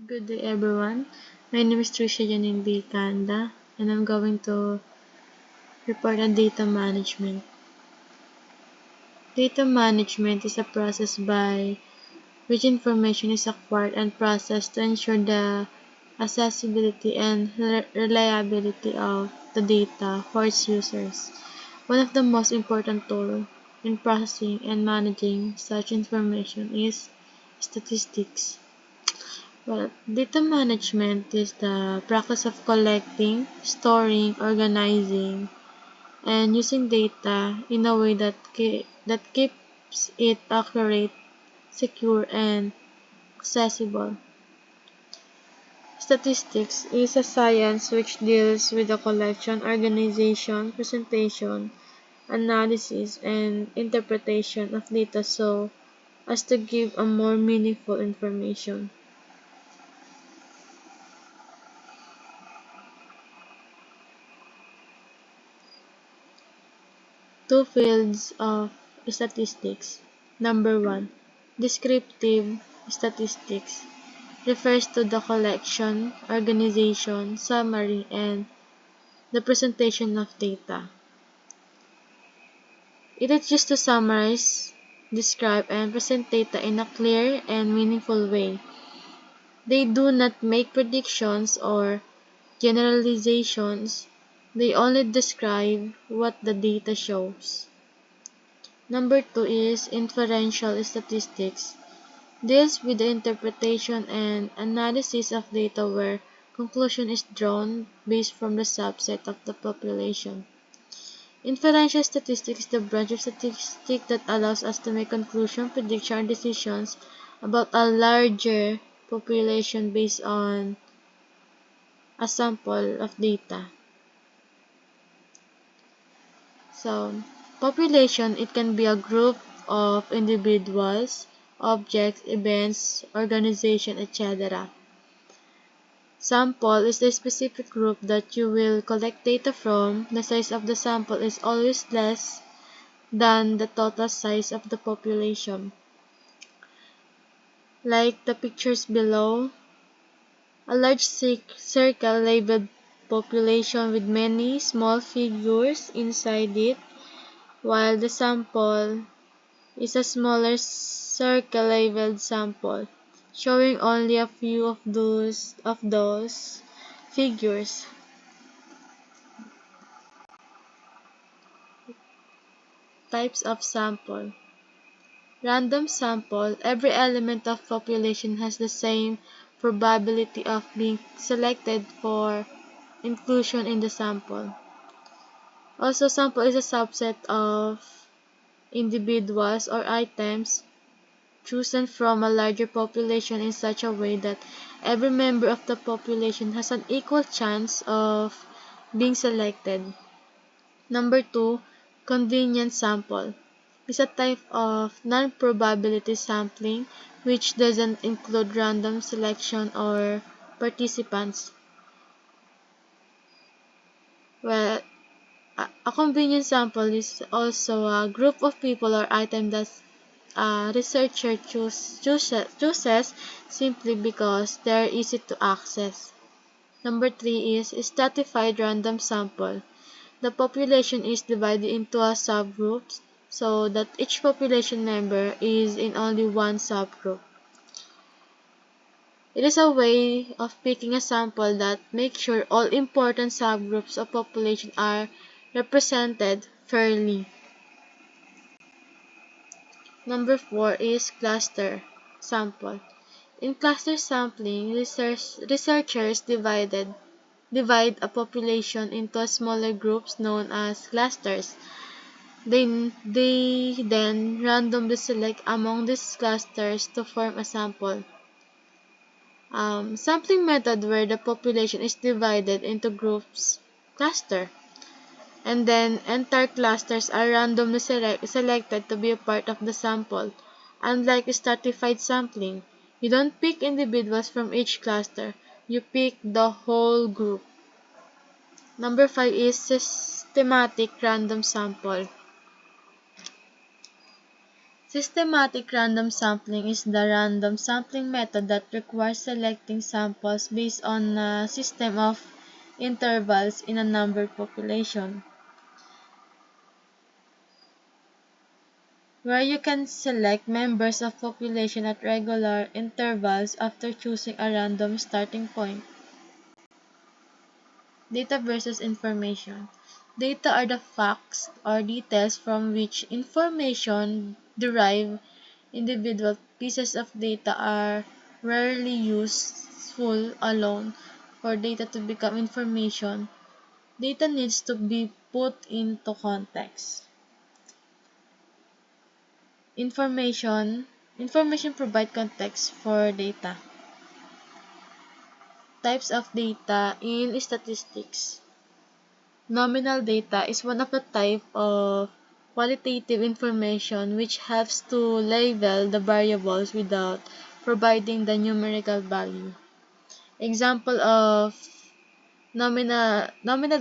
Good day everyone. My name is Trisha Janine B. Kanda and I'm going to report on data management. Data management is a process by which information is acquired and processed to ensure the accessibility and reliability of the data for its users. One of the most important tools in processing and managing such information is statistics. Well, data management is the practice of collecting, storing, organizing, and using data in a way that keeps it accurate, secure, and accessible. Statistics is a science which deals with the collection, organization, presentation, analysis, and interpretation of data so as to give a more meaningful information. Two fields of statistics. Number 1. Descriptive statistics refers to the collection, organization, summary, and the presentation of data. It is used to summarize, describe, and present data in a clear and meaningful way. They do not make predictions or generalizations. They only describe what the data shows. Number 2 is inferential statistics. Deals with the interpretation and analysis of data where conclusion is drawn based from the subset of the population. Inferential statistics is the branch of statistics that allows us to make conclusion, prediction, or decisions about a larger population based on a sample of data. So, population, it can be a group of individuals, objects, events, organization, etc. Sample is the specific group that you will collect data from. The size of the sample is always less than the total size of the population. Like the pictures below, a large circle labeled population with many small figures inside it, while the sample is a smaller circle labeled sample, showing only a few of those figures. Types of sample. Random sample. Every element of population has the same probability of being selected for inclusion in the sample. Also, sample is a subset of individuals or items chosen from a larger population in such a way that every member of the population has an equal chance of being selected. Number 2, convenience sample is a type of non-probability sampling which doesn't include random selection or participants. Well, a convenience sample is also a group of people or item that a researcher chooses simply because they are easy to access. Number 3 is stratified random sample. The population is divided into a subgroups so that each population member is in only one subgroup. It is a way of picking a sample that makes sure all important subgroups of population are represented fairly. Number 4 is cluster sample. In cluster sampling, researchers divide a population into smaller groups known as clusters. They then randomly select among these clusters to form a sample. Sampling method where the population is divided into groups, cluster, and then entire clusters are randomly selected to be a part of the sample. Unlike stratified sampling, you don't pick individuals from each cluster, you pick the whole group. Number 5 is systematic random sample. Systematic random sampling is the random sampling method that requires selecting samples based on a system of intervals in a numbered population, where you can select members of population at regular intervals after choosing a random starting point. Data versus information. Data are the facts or details from which information derived. Individual pieces of data are rarely useful alone. For data to become information, data needs to be put into context. Information Information provide context for data. Types of data in statistics. Nominal data is one of the type of qualitative information which helps to label the variables without providing the numerical value. Example of nominal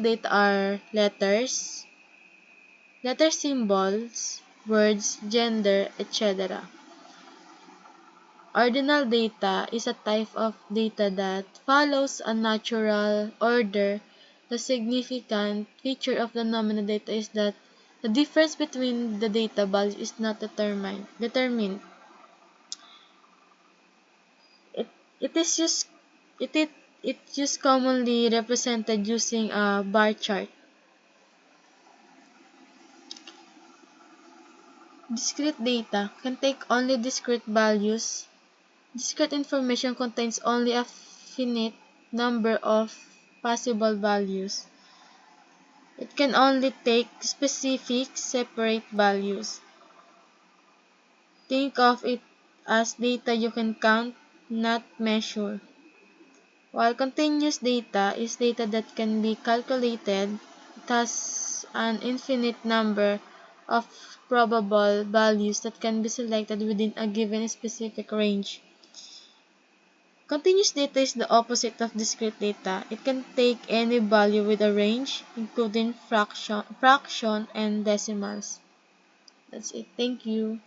data are letter symbols, words, gender, etc. Ordinal data is a type of data that follows a natural order. The significant feature of the nominal data is that the difference between the data values is not determined. It, it is used it's used commonly represented using a bar chart. Discrete data can take only discrete values. Discrete information contains only a finite number of possible values. It can only take specific, separate values. Think of it as data you can count, not measure. While continuous data is data that can be calculated, it has an infinite number of probable values that can be selected within a given specific range. Continuous data is the opposite of discrete data. It can take any value with a range, including fraction and decimals. That's it. Thank you.